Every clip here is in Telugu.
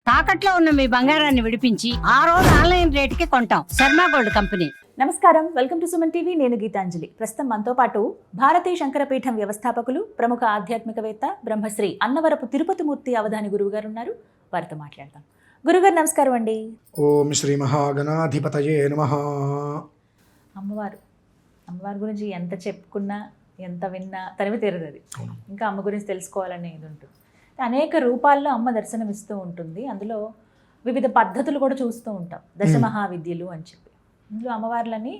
తాకట్లో ఉన్న మీ బంగారాన్ని విడిపించి ఆ రోజు ఆన్లైన్ రేటుకి కొంటాం. Sharma gold company. నమస్కారం, వెల్కమ్ టు సుమన్ టీవీ. నేను గీతాంజలి. ప్రస్తుతం మనతో పాటు భారతీయ శంకరపీఠం వ్యవస్థాపకులు, ప్రముఖ ఆధ్యాత్మికవేత్త, బ్రహ్మశ్రీ అన్నవరపు తిరుపతిమూర్తి అవధాని గురువు గారు ఉన్నారు. వారితో మాట్లాడదాం. గురుగారు నమస్కారం అండి. ఓం శ్రీ మహాగణాధిపతయే నమః. అమ్మవారి గురించి ఎంత చెప్పుకున్నా, ఎంత విన్నా తనివి తీరదు. అది ఇంకా అమ్మ గురించి తెలుసుకోవాలనే ఇది ఉంటుంది. అనేక రూపాల్లో అమ్మ దర్శనమిస్తూ ఉంటుంది. అందులో వివిధ పద్ధతులు కూడా చూస్తూ ఉంటాం. దశమహావిద్యలు అని చెప్పి ఇందులో అమ్మవార్లని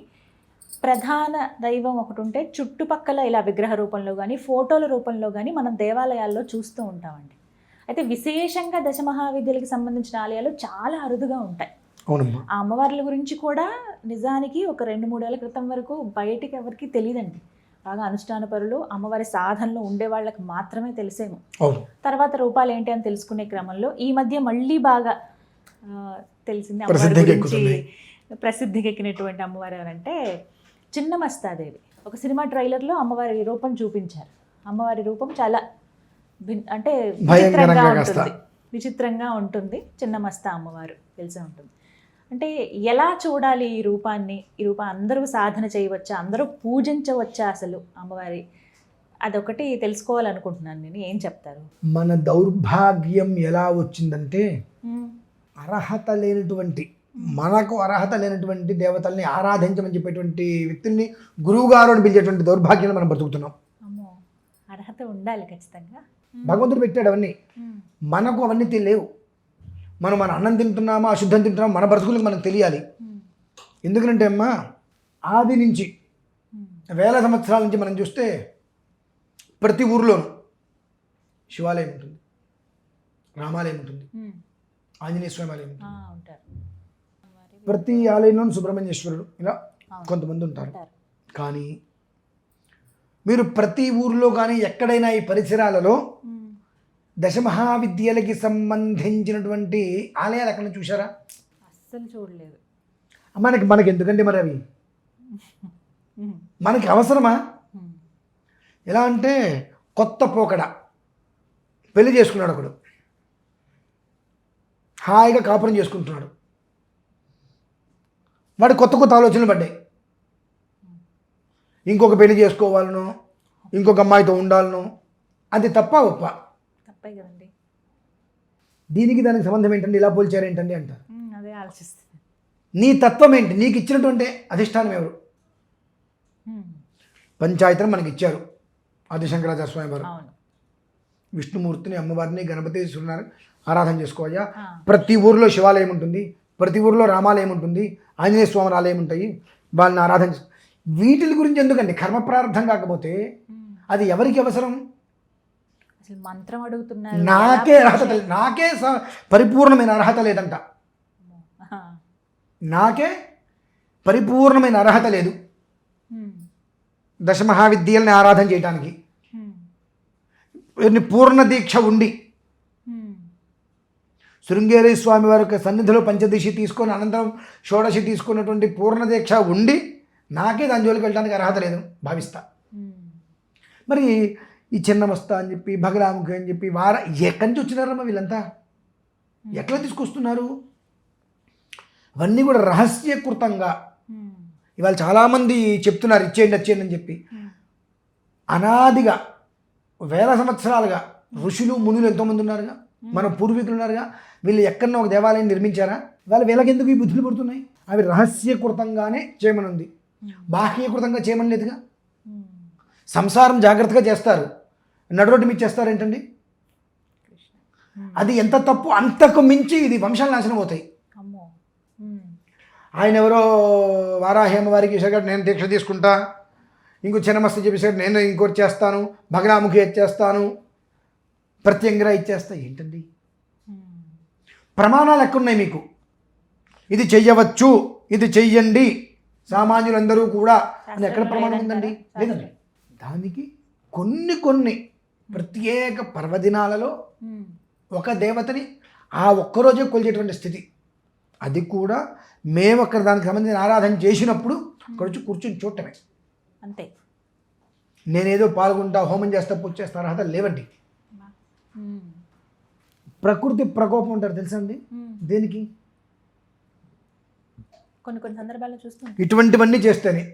ప్రధాన దైవం ఒకటి ఉంటే చుట్టుపక్కల ఇలా విగ్రహ రూపంలో కానీ ఫోటోల రూపంలో కానీ మనం దేవాలయాల్లో చూస్తూ ఉంటామండి. అయితే విశేషంగా దశమహావిద్యలకు సంబంధించిన ఆలయాలు చాలా అరుదుగా ఉంటాయి. ఆ అమ్మవార్ల గురించి కూడా నిజానికి ఒక 2-3 ఏళ్ల క్రితం వరకు బయటికి ఎవరికి తెలియదండి. బాగా అనుష్ఠానపరులు, అమ్మవారి సాధనలో ఉండే వాళ్ళకి మాత్రమే తెలిసేమో. తర్వాత రూపాలు ఏంటి అని తెలుసుకునే క్రమంలో ఈ మధ్య మళ్ళీ బాగా తెలిసింది. అమ్మవారి గురించి ప్రసిద్ధికి ఎక్కినటువంటి అమ్మవారు ఎవరంటే చిన్నమస్తాదేవి. ఒక సినిమా ట్రైలర్లో అమ్మవారి రూపం చూపించారు. అమ్మవారి రూపం చాలా అంటే విచిత్రంగా ఉంటుంది. చిన్నమస్తా అమ్మవారు తెలిసే ఉంటుంది. అంటే ఎలా చూడాలి ఈ రూపాన్ని? ఈ రూపం అందరూ సాధన చేయవచ్చా? అందరూ పూజించవచ్చా? అసలు అమ్మవారి అదొకటి తెలుసుకోవాలనుకుంటున్నాను నేను. ఏం చెప్తారు? మన దౌర్భాగ్యం ఎలా వచ్చిందంటే అర్హత లేనటువంటి, మనకు అర్హత లేనటువంటి దేవతల్ని ఆరాధించమని చెప్పేటువంటి వ్యక్తుల్ని గురువుగారు అని పిలిచేటువంటి దౌర్భాగ్యం మనం బతుకుతున్నాం. అమ్మో, అర్హత ఉండాలి ఖచ్చితంగా. భగవంతుడు పెట్టాడు అవన్నీ. మనకు అవన్నీ తెలియవు. మనం మన అన్నం తింటున్నామా, అశుద్ధం తింటున్నామా, మన బ్రతుకులకు మనకు తెలియాలి. ఎందుకంటే అమ్మా, ఆది నుంచి వేల సంవత్సరాల నుంచి మనం చూస్తే ప్రతి ఊరిలోనూ శివాలయం ఉంటుంది, రామాలయం ఉంటుంది, ఆంజనేయ స్వామి ఆలయం ఉంటుంది. ప్రతి ఆలయంలోనూ సుబ్రహ్మణ్యేశ్వరుడు ఇలా కొంతమంది ఉంటారు. కానీ మీరు ప్రతి ఊరిలో కానీ ఎక్కడైనా ఈ పరిసరాలలో దశమహావిద్యలకి సంబంధించినటువంటి ఆలయాలు ఎక్కడ చూసారా? అస్సలు చూడలేదు. మనకి ఎందుకంటే మరి అవి మనకి అవసరమా? ఎలా అంటే కొత్త పోకడ పెళ్లి చేసుకున్నాడు ఒకడు, హాయిగా కాపురం చేసుకుంటున్నాడు. వాడి కొత్త ఆలోచనలు పడ్డాయి. ఇంకొక పెళ్లి చేసుకోవాలను, ఇంకొక అమ్మాయితో ఉండాలను. అది తప్ప ఒప్ప? తప్పే కదండి. దీనికి దానికి సంబంధం ఏంటండి? ఇలా పోల్చారు ఏంటండి అంటారు. అదే ఆలోచిస్తుంది. నీ తత్వం ఏంటి? నీకు ఇచ్చినటువంటి అధిష్టానం ఎవరు? పంచాయతీని మనకి ఇచ్చారు ఆదిశంకరాచార్య స్వామి వారు. విష్ణుమూర్తిని, అమ్మవారిని, గణపతి, సూర్యనారాయణ ఆరాధన చేసుకోవయ్యా. ప్రతి ఊరిలో శివాలయం ఉంటుంది, ప్రతి ఊరిలో రామాలయం ఉంటుంది, ఆంజనేయ స్వామి ఆలయం ఉంటాయి. వాళ్ళని ఆరాధన వీటి గురించి ఎందుకండి? కర్మ ప్రారంభం కాకపోతే అది ఎవరికి అవసరం? అసలు మంత్రం అడుగుతున్నారు. నాకే పరిపూర్ణమైన అర్హత లేదంట. నాకే పరిపూర్ణమైన అర్హత లేదు దశమహావిద్యల్ని ఆరాధన చేయడానికి. పూర్ణ దీక్ష ఉండి శృంగేరి స్వామి వారి యొక్క సన్నిధిలో పంచదశి తీసుకొని అనంతరం షోడశి తీసుకున్నటువంటి పూర్ణ దీక్ష ఉండి నాకే దాని జోలికి వెళ్ళడానికి అర్హత లేదు భావిస్తా. మరి ఈ చిన్నమస్తా అని చెప్పి, భగరాముఖి అని చెప్పి ఎక్కడి నుంచి వచ్చినారమ్మా వీళ్ళంతా? ఎట్లా తీసుకొస్తున్నారు? అవన్నీ కూడా రహస్యకృతంగా ఇవాళ చాలామంది చెప్తున్నారు ఇచ్చేయండి వచ్చేయండి అని చెప్పి. అనాదిగా వేల సంవత్సరాలుగా ఋషులు మునులు ఎంతోమంది ఉన్నారుగా, మన పూర్వీకులు ఉన్నారుగా. వీళ్ళు ఎక్కడన్నా ఒక దేవాలయం నిర్మించారా? వీళ్ళకి ఎందుకు ఈ బుద్ధులు పడుతున్నాయి? అవి రహస్యకృతంగానే చేయమనుంది, బాహ్యకృతంగా చేయమని లేదుగా. సంసారం జాగ్రత్తగా చేస్తారు, నడురోడ్డు మీద చేస్తారు ఏంటండి? అది ఎంత తప్పు. అంతకు మించి ఇది వంశాలు నాశనం అవుతాయి. ఆయన ఎవరో వారాహేమ వారికి ఇచ్చేసాడు, నేను దీక్ష తీసుకుంటా. ఇంకో చిన్నమస్త చెప్పేసాడు, నేను ఇంకోటి చేస్తాను, భగరాముఖి ఇచ్చేస్తాను, ప్రత్యంగిరా ఇచ్చేస్తా. ఏంటండి ప్రమాణాలు ఎక్కడున్నాయి మీకు? ఇది చెయ్యవచ్చు, ఇది చెయ్యండి సామాన్యులందరూ కూడా అని ఎక్కడ ప్రమాణం ఉందండి? లేదండి. దానికి కొన్ని ప్రత్యేక పర్వదినాలలో ఒక దేవతని ఆ ఒక్కరోజే కొలిచేటువంటి స్థితి. అది కూడా మేము అక్కడ దానికి సంబంధించిన ఆరాధన చేసినప్పుడు అక్కడ వచ్చి కూర్చొని చూడటమే అంతే. నేనేదో పాల్గొంటా, హోమం చేస్తా, పూజ చేస్తా అర్హత లేవండి. ప్రకృతి ప్రకోపం అంటారు తెలుసా అండి? దేనికి? కొన్ని కొన్ని సందర్భాల్లో చూస్తాం ఇటువంటివన్నీ చేస్తేనే.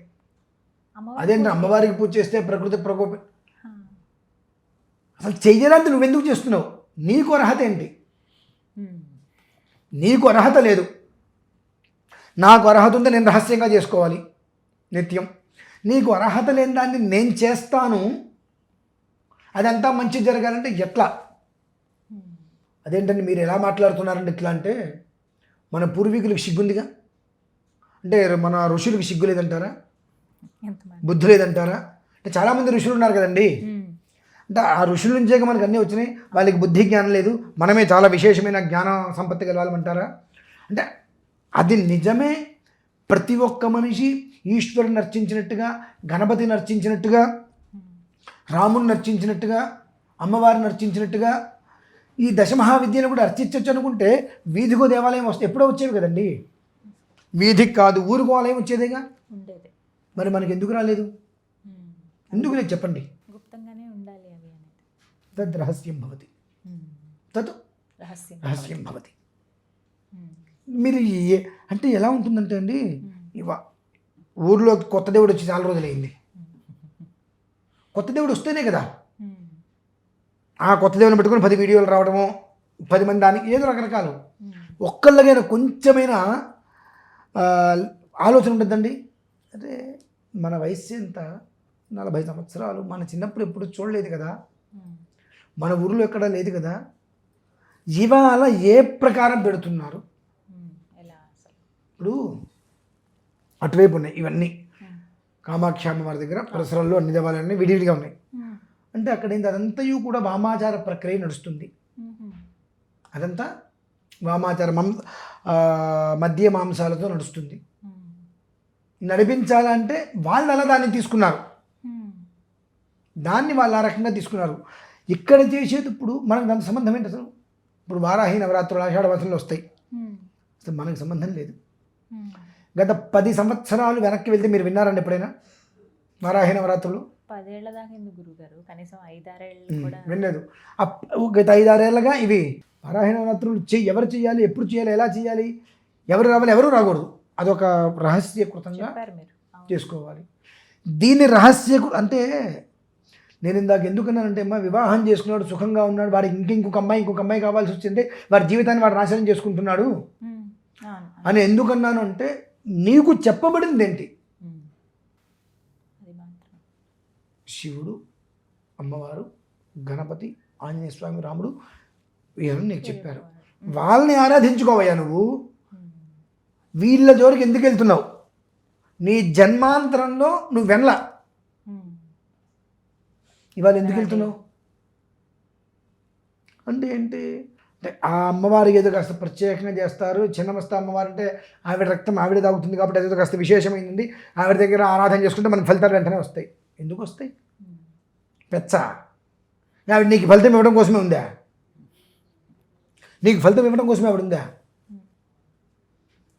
అమ్మవారు అదేంటి అమ్మవారికి పూజ చేస్తే ప్రకృతి ప్రకోపం? అసలు చెయ్యడానికి నువ్వెందుకు చేస్తున్నావు? నీకు అర్హత ఏంటి? నీకు అర్హత లేదు. నాకు అర్హత ఉంటే నేను రహస్యంగా చేసుకోవాలి నిత్యం. నీకు అర్హత లేని దాన్ని నేను చేస్తాను, అదంతా మంచి జరగాలంటే ఎట్లా? అదేంటండి మీరు ఎలా మాట్లాడుతున్నారంటే ఇట్లా అంటే, మన పూర్వీకులకు సిగ్గుందిగా, అంటే మన ఋషులకు సిగ్గు లేదంటారా? బుద్ధి లేదంటారా? అంటే చాలామంది ఋషులు ఉన్నారు కదండి. అంటే ఆ ఋషుల నుంచే మనకు అన్నీ వచ్చినాయి. వాళ్ళకి బుద్ధి జ్ఞానం లేదు, మనమే చాలా విశేషమైన జ్ఞాన సంపత్తి కలవాలంటారా? అంటే అది నిజమే. ప్రతి ఒక్క మనిషి ఈశ్వరుని అర్చించినట్టుగా, గణపతిని అర్చించినట్టుగా, రాముని అర్చించినట్టుగా, అమ్మవారిని అర్చించినట్టుగా ఈ దశమహావిద్యను కూడా అర్చించవచ్చు అనుకుంటే వీధికో దేవాలయం వస్తే ఎప్పుడో వచ్చేవి కదండి. వీధికి కాదు, ఊరుకో ఆలయం వచ్చేదేగా. ఉండేది. మరి మనకి ఎందుకు రాలేదు? ఎందుకు లేదు చెప్పండి? గుప్తంగానే ఉండాలి అవి అనేది. తద్ రహస్యం భవతి, తత్ రహస్యం భవతి. మీరు అంటే ఎలా ఉంటుందంటే అండి, ఊర్లో కొత్త దేవుడు వచ్చి చాలా రోజులైంది. కొత్త దేవుడు వస్తేనే కదా ఆ కొత్త దేవుని పెట్టుకుని 10 వీడియోలు రావడము, 10 మంది దానికి ఏదో రకరకాలు. ఒక్కళ్ళకైనా కొంచెమైనా ఆలోచన ఉంటుందండి. అదే మన వయస్సు ఎంత, 40 సంవత్సరాలు, మన చిన్నప్పుడు ఎప్పుడు చూడలేదు కదా, మన ఊరిలో ఎక్కడా లేదు కదా. ఇవాళ ఏ ప్రకారం పెడుతున్నారు? ఇప్పుడు అటువైపు ఉన్నాయి ఇవన్నీ, కామాక్షి అమ్మవారి దగ్గర పరిసరాల్లో అన్ని దేవాలయాన్ని విడివిడిగా ఉన్నాయి. అంటే అక్కడ ఏంటి, అదంతయు కూడా వామాచార ప్రక్రియ నడుస్తుంది. అదంతా వామాచార మధ్య మాంసాలతో నడుస్తుంది. నడిపించాలంటే వాళ్ళు అలా దాన్ని తీసుకున్నారు, దాన్ని వాళ్ళు ఆ రకంగా తీసుకున్నారు. ఇక్కడ చేసేది ఇప్పుడు మనకు దాని సంబంధం ఏంటి అసలు? ఇప్పుడు వారాహి నవరాత్రులు ఆషాఢ మాసంలో వస్తాయి, అసలు మనకు సంబంధం లేదు. గత 10 సంవత్సరాలు వెనక్కి వెళ్తే మీరు విన్నారండి ఎప్పుడైనా వారాహి నవరాత్రులు? 10 ఏళ్ల దాకా ఎందుకు గురుగారు, కనీసం 5-6 ఏళ్ళు కూడా వినలేదు. గత 5-6 ఏళ్ళగా ఇవి వారాహి నవరాత్రులు ఎవరు చేయాలి, ఎప్పుడు చేయాలి, ఎలా చేయాలి, ఎవరు రావాలి, ఎవరు రాకూడదు, అదొక రహస్యకృతంగా చేసుకోవాలి. దీన్ని అంటే నేను ఇందాక ఎందుకన్నానంటే, అమ్మా వివాహం చేసుకున్నాడు, సుఖంగా ఉన్నాడు, వాడికి ఇంకొక అమ్మాయి కావాల్సి వచ్చింది, వాడి జీవితాన్ని వాడు నాశనం చేసుకుంటున్నాడు అని ఎందుకన్నాను అంటే, నీకు చెప్పబడింది ఏంటి? శివుడు, అమ్మవారు, గణపతి, ఆంజనేయ స్వామి, రాముడు, వీళ్ళని నీకు చెప్పారు. వాళ్ళని ఆరాధించుకోవయ్యా నువ్వు. వీళ్ళ జోలికి ఎందుకు వెళ్తున్నావు? నీ జన్మాంతరంలో నువ్వు వెనలా, ఇవాళ ఎందుకు వెళ్తున్నావు అంటే ఏంటి? అంటే ఆ అమ్మవారికి ఏదో కాస్త ప్రత్యేకంగా చేస్తారు. చిన్నమస్త అమ్మవారు అంటే ఆవిడ రక్తం ఆవిడ తాగుతుంది కాబట్టి అదేదో కాస్త విశేషమైంది, ఆవిడ దగ్గర ఆరాధన చేసుకుంటే మనకు ఫలితాలు వెంటనే వస్తాయి. ఎందుకు వస్తాయి? పెచ్చ ఆవిడ నీకు ఫలితం ఇవ్వడం కోసమే ఉందా? నీకు ఫలితం ఇవ్వడం కోసమే ఆవిడ ఉందా?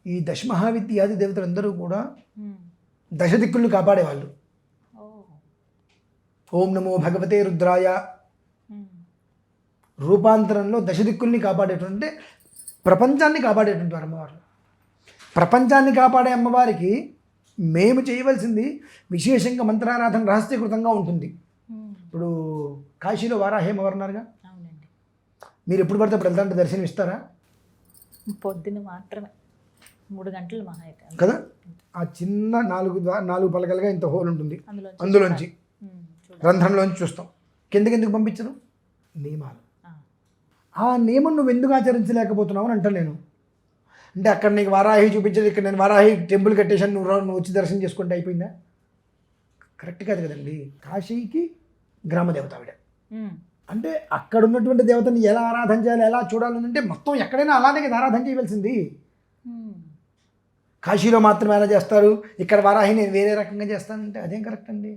ఈ దశమహావిద్యాది దేవతలందరూ కూడా దశదిక్కుల్ని కాపాడేవాళ్ళు. ఓం నమో భగవతే రుద్రాయ రూపాంతరంలో దశదిక్కుల్ని కాపాడేటువంటి, ప్రపంచాన్ని కాపాడేటువంటి అమ్మవారు. ప్రపంచాన్ని కాపాడే అమ్మవారికి మేము చేయవలసింది విశేషంగా మంత్రారాధన రహస్యకృతంగా ఉంటుంది. ఇప్పుడు కాశీలో వారాహి అమ్మవారు ఉన్నారుగా, మీరు ఎప్పుడు పడితే అప్పుడు వెళ్తాంటే దర్శనం ఇస్తారా? పొద్దున మాత్రమే 3 గంటలు మహా అయితే కదా. ఆ చిన్న 4 పలకలుగా ఇంత హోల్ ఉంటుంది, అందులోంచి రంధ్రంలోంచి చూస్తాం. కిందకి ఎందుకు పంపించరు? నియమాలు. ఆ నియమం నువ్వు ఎందుకు ఆచరించలేకపోతున్నావు అని అంటాను నేను. అంటే అక్కడ నీకు వారాహి చూపించేది, ఇక్కడ నేను వారాహి టెంపుల్ కట్టేశాను, నువ్వు వచ్చి దర్శనం చేసుకుంటే అయిపోయిందా? కరెక్ట్ కాదు కదండి. కాశీకి గ్రామదేవత ఆవిడ. అంటే అక్కడ ఉన్నటువంటి దేవతని ఎలా ఆరాధన చేయాలి, ఎలా చూడాలని అంటే మొత్తం ఎక్కడైనా అలానే కదా ఆరాధన చేయవలసింది. కాశీలో మాత్రం ఎలా చేస్తారు, ఇక్కడ వారాహి నేను వేరే రకంగా చేస్తానంటే అదేం కరెక్ట్ అండి?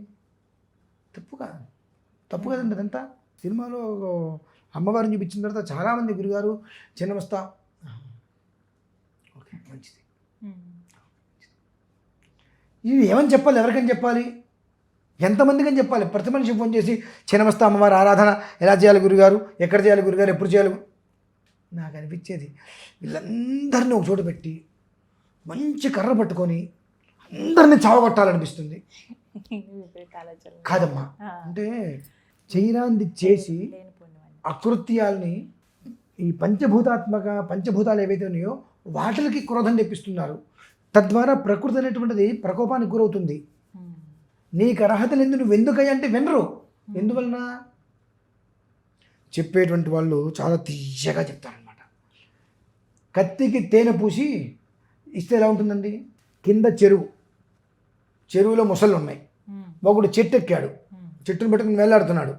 తప్పు కదండి అదంతా. సినిమాలో అమ్మవారిని చూపించిన తర్వాత చాలామంది గురుగారు చిన్నమస్తా, ఓకే మంచిది, ఇది ఏమని చెప్పాలి, ఎవరికని చెప్పాలి, ఎంతమందికని చెప్పాలి? ప్రతి మనిషి ఫోన్ చేసి చిన్నమస్తా అమ్మవారి ఆరాధన ఎలా చేయాలి గురుగారు, ఎక్కడ చేయాలి గురుగారు, ఎప్పుడు చేయాలి? నాకు అనిపించేది వీళ్ళందరినీ ఒక చోట పెట్టి మంచి కర్ర పట్టుకొని అందరినీ చావగొట్టాలనిపిస్తుంది. కాదమ్మా, అంటే చేయరాంది చేసి అకృత్యాల్ని ఈ పంచభూతాలు ఏవైతే ఉన్నాయో వాటికి క్రోధం తెప్పిస్తున్నారు. తద్వారా ప్రకృతి అనేటువంటిది ప్రకోపానికి గురవుతుంది. నీకు అర్హత లేదు, నువ్వు ఎందుకయ్యా అంటే వినరు. ఎందువలన చెప్పేటువంటి వాళ్ళు చాలా తీయగా చెప్తారనమాట. కత్తికి తేనె పూసి ఇస్తే ఎలా ఉంటుందండి? కింద చెరువులో మొసళ్ళు ఉన్నాయి, ఒకడు చెట్టు ఎక్కాడు, చెట్టును పట్టుకుని వేలాడుతున్నాడు,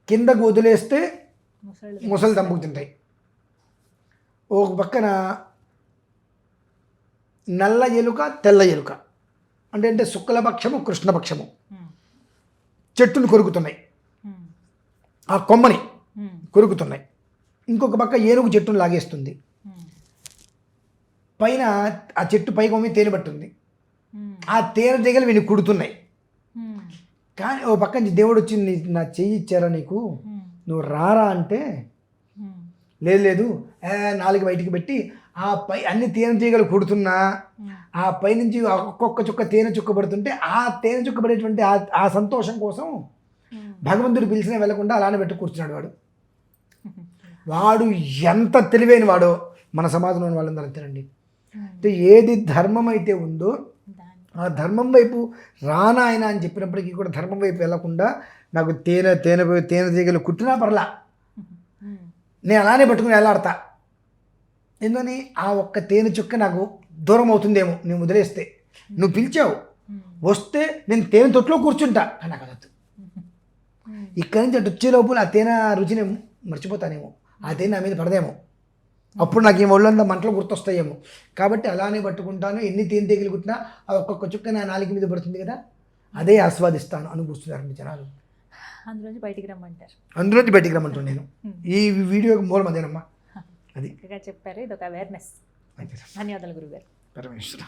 కిందకు వదిలేస్తే మొసలు దంపుకుతుంటాయి. ఒక పక్కన నల్ల ఎలుక తెల్ల ఎలుక అంటే శుక్లపక్షము కృష్ణపక్షము చెట్టును కొరుకుతున్నాయి, ఆ కొమ్మని కొరుకుతున్నాయి. ఇంకొక పక్క ఏనుగు చెట్టును లాగేస్తుంది, పైన ఆ చెట్టు పై కొమ్మి తేనె పట్టుంది, ఆ తేనె తీగలు వీడిని కుడుతున్నాయి. కానీ ఓ పక్క నుంచి దేవుడు వచ్చి నా చెయ్యి ఇచ్చారా నీకు, నువ్వు రారా అంటే లేదు నాలుగు బయటికి పెట్టి ఆ పై అన్ని తేనె తీగలు కుడుతున్నా ఆ పై నుంచి ఒక్కొక్క చుక్క తేనె చుక్క పడుతుంటే ఆ తేనె చుక్క పడేటువంటి ఆ సంతోషం కోసం భగవంతుడు పిలిచినా వెళ్లకుండా అలానే పెట్టి కూర్చున్నాడు. వాడు ఎంత తెలివైన వాడో మన సమాజంలోని వాళ్ళందరూ అంతేనండి. అంటే ఏది ధర్మం అయితే ఉందో ఆ ధర్మం వైపు రానా ఆయన అని చెప్పినప్పటికీ కూడా ధర్మం వైపు వెళ్లకుండా నాకు తేనె తీగలు కుట్టినా పర్లా, నేను అలానే పట్టుకుని వెళ్ళాడతా. ఎందుకని ఆ ఒక్క తేనె చుక్క నాకు దూరం అవుతుందేమో, నేను వదిలేస్తే. నువ్వు పిలిచావు, వస్తే నేను తేనె తొట్లో కూర్చుంటా, కానీ నాకు అదొద్దు. ఇక్కడి నుంచి అటు వచ్చే లోపల ఆ తేనె రుచిని మర్చిపోతానేమో, ఆ తేనె నా మీద పడదేమో, అప్పుడు నాకు ఈ ఒళ్ళంతా మంటలు గుర్తొస్తాయేమో. కాబట్టి అలానే పట్టుకుంటాను. ఎన్ని తేనె తీగలు కుట్టినా ఆ ఒక్కొక్క చుక్క నా నాలుగు మీద పడుతుంది కదా, అదే ఆస్వాదిస్తాను అని కూర్చున్నారండి జనాలు. అందులోంచి బయటికి రమ్మంటారు నేను. ఈ వీడియోకి మూలం అదేనమ్మా. అది చెప్పారు, ఇది ఒక అవేర్నెస్. ధన్యవాదాలు గురుగారు. పరమేశ్వర.